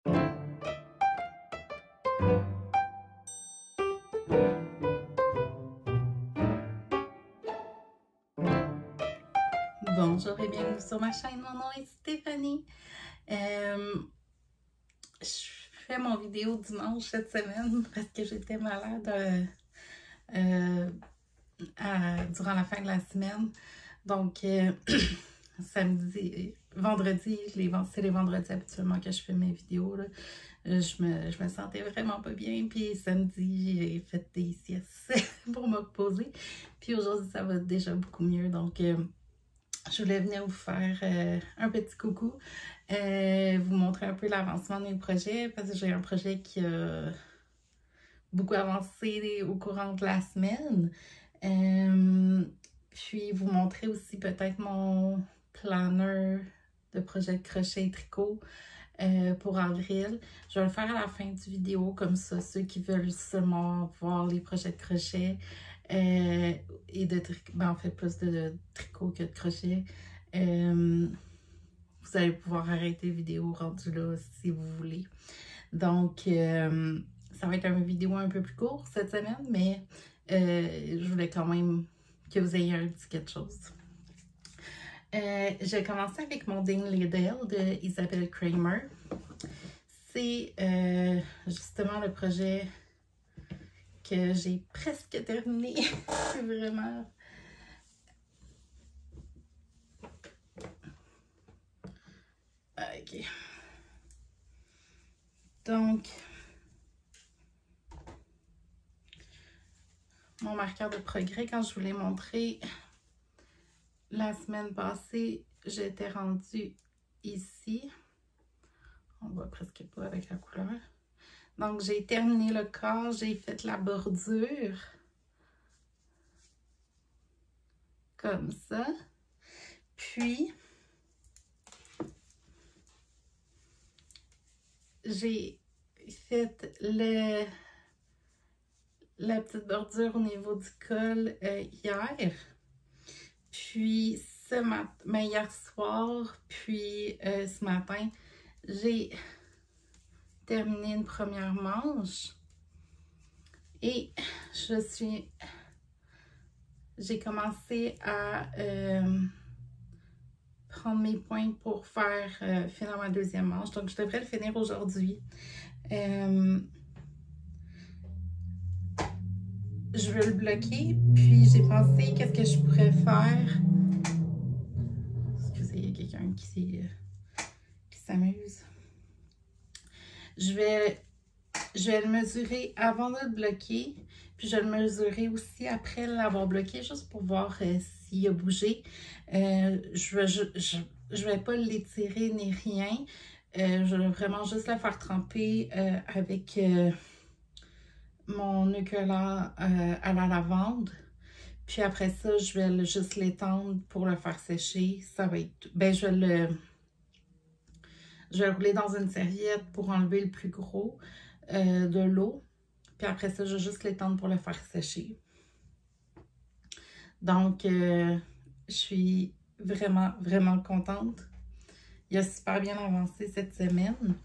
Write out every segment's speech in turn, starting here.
Bonjour et bienvenue sur ma chaîne, mon nom est Stéphanie. Je fais mon vidéo dimanche cette semaine parce que j'étais malade durant la fin de la semaine. Donc, vendredi, c'est les vendredis habituellement que je fais mes vidéos, là. Je me sentais vraiment pas bien, puis samedi, j'ai fait des siestes pour me reposer. Puis aujourd'hui, ça va déjà beaucoup mieux, donc je voulais venir vous faire un petit coucou, vous montrer un peu l'avancement de mes projets, parce que j'ai un projet qui a beaucoup avancé au courant de la semaine. Puis vous montrer aussi peut-être mon planner de projet de crochet et tricot pour avril. Je vais le faire à la fin du vidéo, comme ça, ceux qui veulent seulement voir les projets de crochet et de tricot, ben en fait plus de tricot que de crochet. Vous allez pouvoir arrêter la vidéo rendue là si vous voulez. Donc, ça va être une vidéo un peu plus courte cette semaine, mais je voulais quand même que vous ayez un petit quelque chose. J'ai commencé avec mon Ding Liddell de Isabelle Kramer. C'est justement le projet que j'ai presque terminé. C'est vraiment... Ok. Donc, mon marqueur de progrès, quand je vous l'ai montré la semaine passée, j'étais rendue ici. On voit presque pas avec la couleur. Donc, j'ai terminé le corps, j'ai fait la bordure. Comme ça. Puis, j'ai fait la petite bordure au niveau du col hier. Puis, hier soir, puis ce matin, j'ai terminé une première manche. Et j'ai commencé à prendre mes points pour faire finir ma deuxième manche. Donc, je devrais le finir aujourd'hui. Je veux le bloquer, puis j'ai pensé qu'est-ce que je pourrais faire. Excusez, il y a quelqu'un qui s'amuse. Je vais le mesurer avant de le bloquer, puis je vais le mesurer aussi après l'avoir bloqué, juste pour voir s'il a bougé. Je vais pas l'étirer ni rien. Je vais vraiment juste la faire tremper avec mon Nucola à la lavande. Puis après ça, je vais juste l'étendre pour le faire sécher. Ça va être... Ben, je vais le rouler dans une serviette pour enlever le plus gros de l'eau. Puis après ça, je vais juste l'étendre pour le faire sécher. Donc, je suis vraiment, vraiment contente. Il a super bien avancé cette semaine.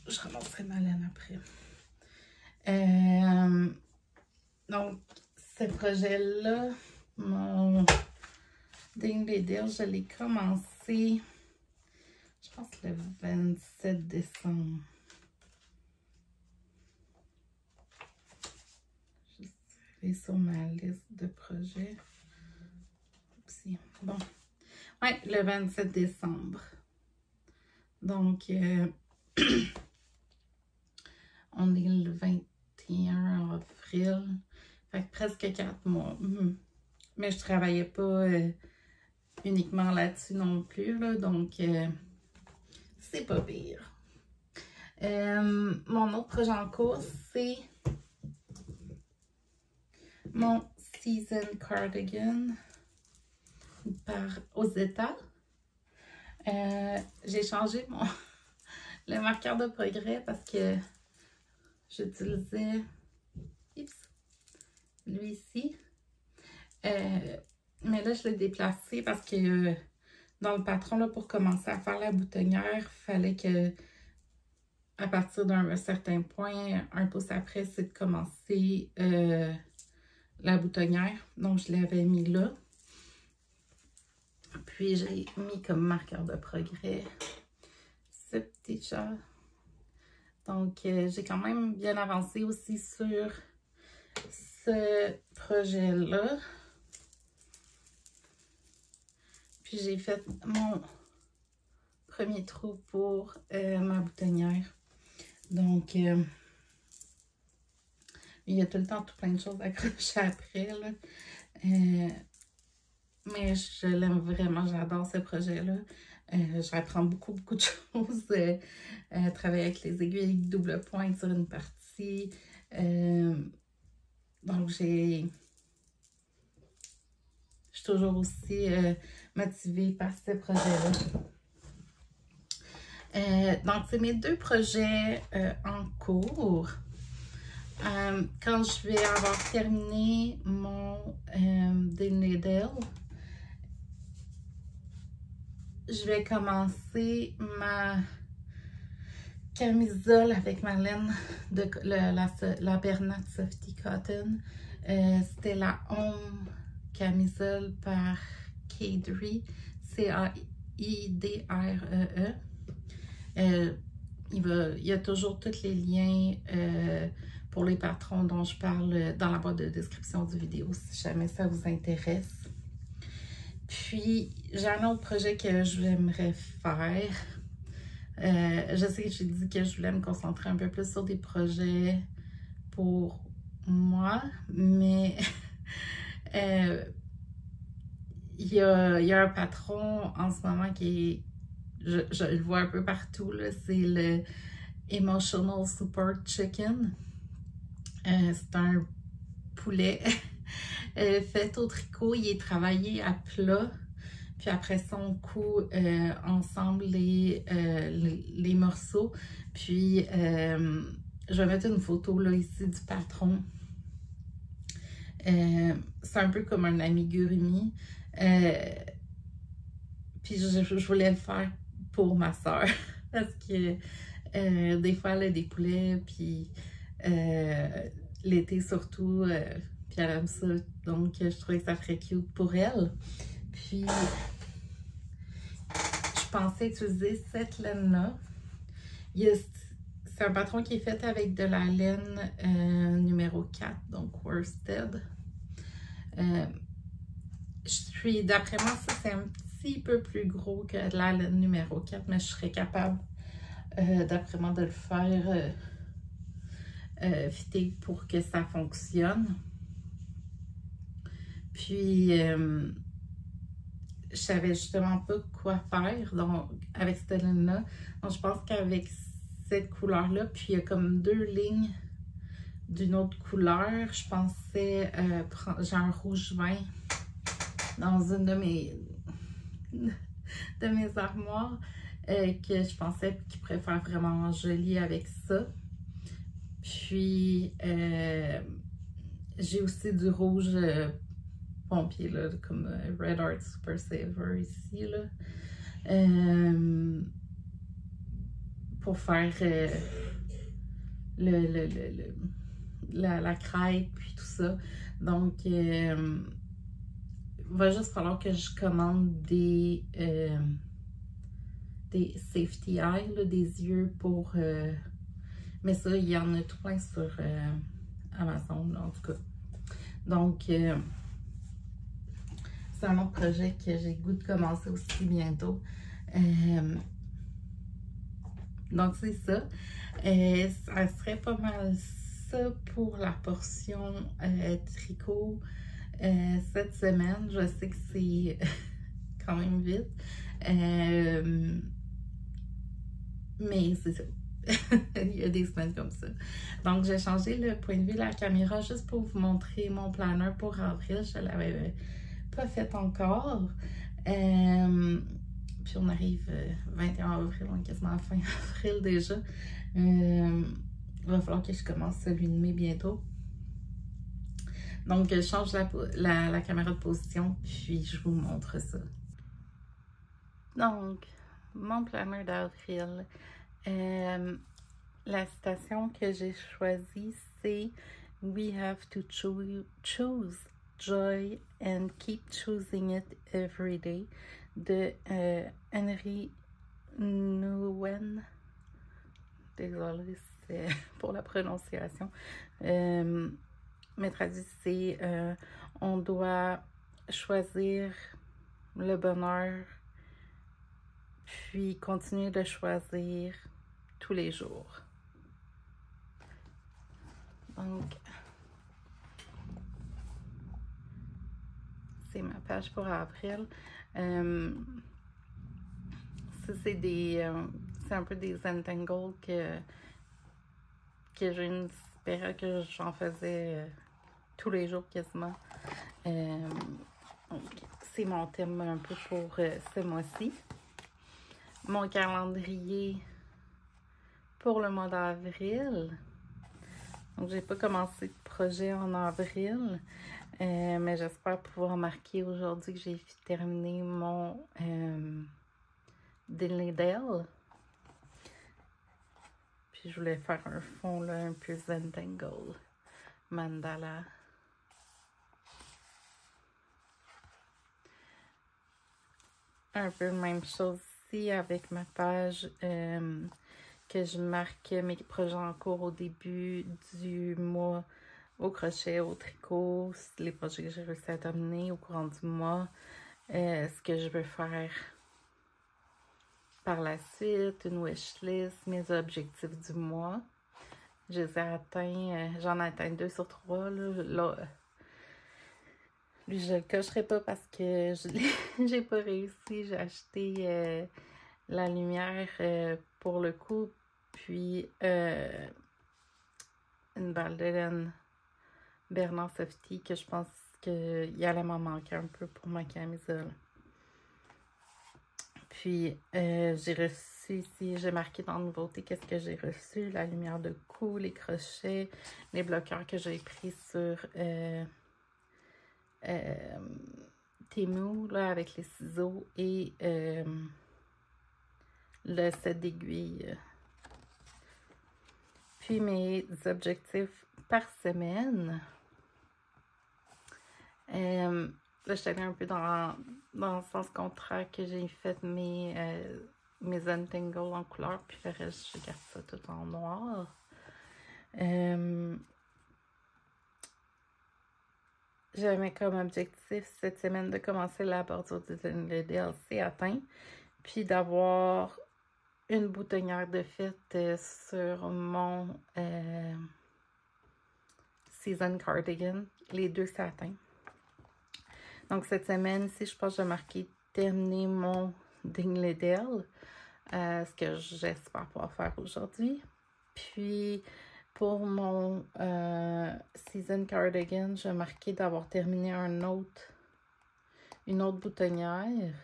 Je remonterai ma laine après. Donc, ce projet-là, mon Ding Liddell, je l'ai commencé, je pense, le 27 décembre. Je vais sur ma liste de projets. Oupsie. Bon. Ouais, le 27 décembre. Donc, on est le 21 avril. Fait que presque 4 mois. Mais je travaillais pas uniquement là-dessus non plus, là, donc c'est pas pire. Mon autre projet en cours, c'est mon Season Cardigan par Ozetta. J'ai changé le marqueur de progrès parce que j'utilisais lui ici. Mais là, je l'ai déplacé parce que dans le patron, là, pour commencer à faire la boutonnière, il fallait que, à partir d'un certain point, un pouce après, c'est de commencer la boutonnière. Donc, je l'avais mis là. Puis, j'ai mis comme marqueur de progrès ce petit chat. Donc, j'ai quand même bien avancé aussi sur ce projet-là. Puis, j'ai fait mon premier trou pour ma boutonnière. Donc, il y a tout le temps tout plein de choses à accrocher après, là. Mais je l'aime vraiment, j'adore ce projet-là. J'apprends beaucoup de choses. Travailler avec les aiguilles double pointe sur une partie. Donc, je suis toujours aussi motivée par ce projet-là. Donc, c'est mes 2 projets en cours. Quand je vais avoir terminé mon Needle, je vais commencer ma camisole avec ma laine de la Bernat Softy Cotton. C'était la Home camisole par Caidree, C-A-I-D-R-E-E. Il y a toujours tous les liens pour les patrons dont je parle dans la boîte de description du vidéo si jamais ça vous intéresse. Puis, j'ai un autre projet que j'aimerais faire. Je sais que j'ai dit que je voulais me concentrer un peu plus sur des projets pour moi, mais il y a un patron en ce moment qui est, je le vois un peu partout, c'est le Emotional Support Chicken. C'est un poulet fait au tricot, il est travaillé à plat. Puis après ça, on coud ensemble les morceaux. Puis, je vais mettre une photo là, ici du patron. C'est un peu comme un amigurumi. Puis, je voulais le faire pour ma soeur. Parce que des fois, elle a des poulets. Puis, l'été surtout. Puis, elle aime ça. Donc, je trouvais que ça ferait cute pour elle. Puis, je pensais utiliser cette laine-là. C'est un patron qui est fait avec de la laine numéro 4, donc worsted. D'après moi, ça c'est un petit peu plus gros que la laine numéro 4, mais je serais capable, d'après moi, de le faire fitter pour que ça fonctionne. Puis, je savais justement pas quoi faire donc, avec cette laine-là. Donc, je pense qu'avec cette couleur-là, puis il y a comme 2 lignes d'une autre couleur. Je pensais prendre j'ai un rouge vin dans une de mes armoires que je pensais qu'il pourrait faire vraiment joli avec ça. Puis, j'ai aussi du rouge pompier, là, comme Red Heart Super Saver ici, là. Pour faire la crêpe puis tout ça. Donc, il va juste falloir que je commande des safety eye, là, des yeux pour... mais ça, il y en a tout plein sur Amazon, là, en tout cas. Donc, c'est un autre projet que j'ai le goût de commencer aussi bientôt. Donc, c'est ça. Ça serait pas mal ça pour la portion tricot cette semaine. Je sais que c'est quand même vite. Mais c'est ça. Il y a des semaines comme ça. Donc, j'ai changé le point de vue de la caméra juste pour vous montrer mon planner pour avril. Je ne l'avais pas fait encore. Puis on arrive 21 avril, on est quasiment à fin avril déjà. Il va falloir que je commence celui de mai bientôt. Donc, je change la caméra de position, puis je vous montre ça. Donc, mon planeur d'avril. La citation que j'ai choisie, c'est We have to choose joy and keep choosing it every day de Henry Nouwen. Désolée pour la prononciation. Mais traduit, c'est on doit choisir le bonheur, puis continuer de choisir tous les jours. Donc, c'est ma page pour avril. Ça, c'est c'est un peu des Zentangle que j'ai une période que j'en faisais tous les jours quasiment. C'est mon thème un peu pour ce mois-ci. Mon calendrier pour le mois d'avril. Donc, j'ai pas commencé de projet en avril, mais j'espère pouvoir marquer aujourd'hui que j'ai terminé mon Dingley Dell. Puis je voulais faire un fond là, un peu Zentangle mandala. Un peu la même chose ici avec ma page que je marque mes projets en cours au début du mois au crochet, au tricot, les projets que j'ai réussi à terminer au courant du mois, ce que je veux faire par la suite, une wishlist, mes objectifs du mois. Je les ai atteints, j'en ai atteint 2 sur 3. Là, lui, je le cocherai pas parce que j'ai pas réussi. J'ai acheté la lumière pour le coup, puis une balle de laine Bernard Softy que je pense qu'il allait m'en manquer un peu pour ma camisole. Puis j'ai reçu ici, j'ai marqué dans la nouveauté qu'est-ce que j'ai reçu, la lumière de cou, les crochets, les bloqueurs que j'ai pris sur Temu là, avec les ciseaux et le set d'aiguilles. Puis mes objectifs par semaine. Là, je suis allée un peu dans le sens contraire que j'ai fait mes Zentangle en couleur, puis le reste, je garde ça tout en noir. J'avais comme objectif cette semaine de commencer la bordure du Dingley c'est atteint, puis d'avoir une boutonnière de fête sur mon Season Cardigan. Les deux, c'est atteint. Donc, cette semaine, si je pense que j'ai marqué terminer mon Dingley Dell, ce que j'espère pouvoir faire aujourd'hui. Puis, pour mon Season Cardigan, j'ai marqué d'avoir terminé une autre boutonnière.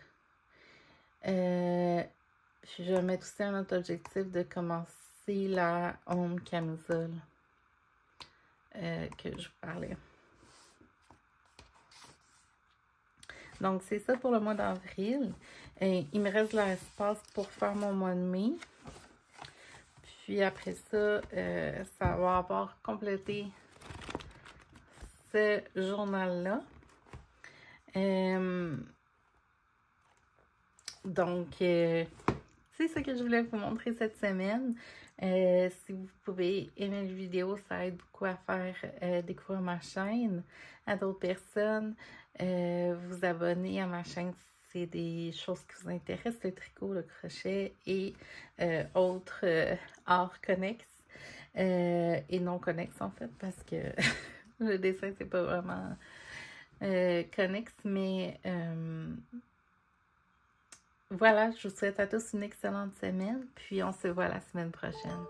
Puis, je vais mettre aussi un autre objectif de commencer la home camisole que je vous parlais. Donc, c'est ça pour le mois d'avril. Il me reste de l'espace pour faire mon mois de mai. Puis après ça, ça va avoir complété ce journal-là. Donc, c'est ça que je voulais vous montrer cette semaine. Si vous pouvez aimer la vidéo, ça aide beaucoup à faire découvrir ma chaîne à d'autres personnes. Vous abonner à ma chaîne si c'est des choses qui vous intéressent, le tricot, le crochet et autres arts connexes et non connexes en fait, parce que le dessin c'est pas vraiment connexe, mais voilà, je vous souhaite à tous une excellente semaine, puis on se voit la semaine prochaine.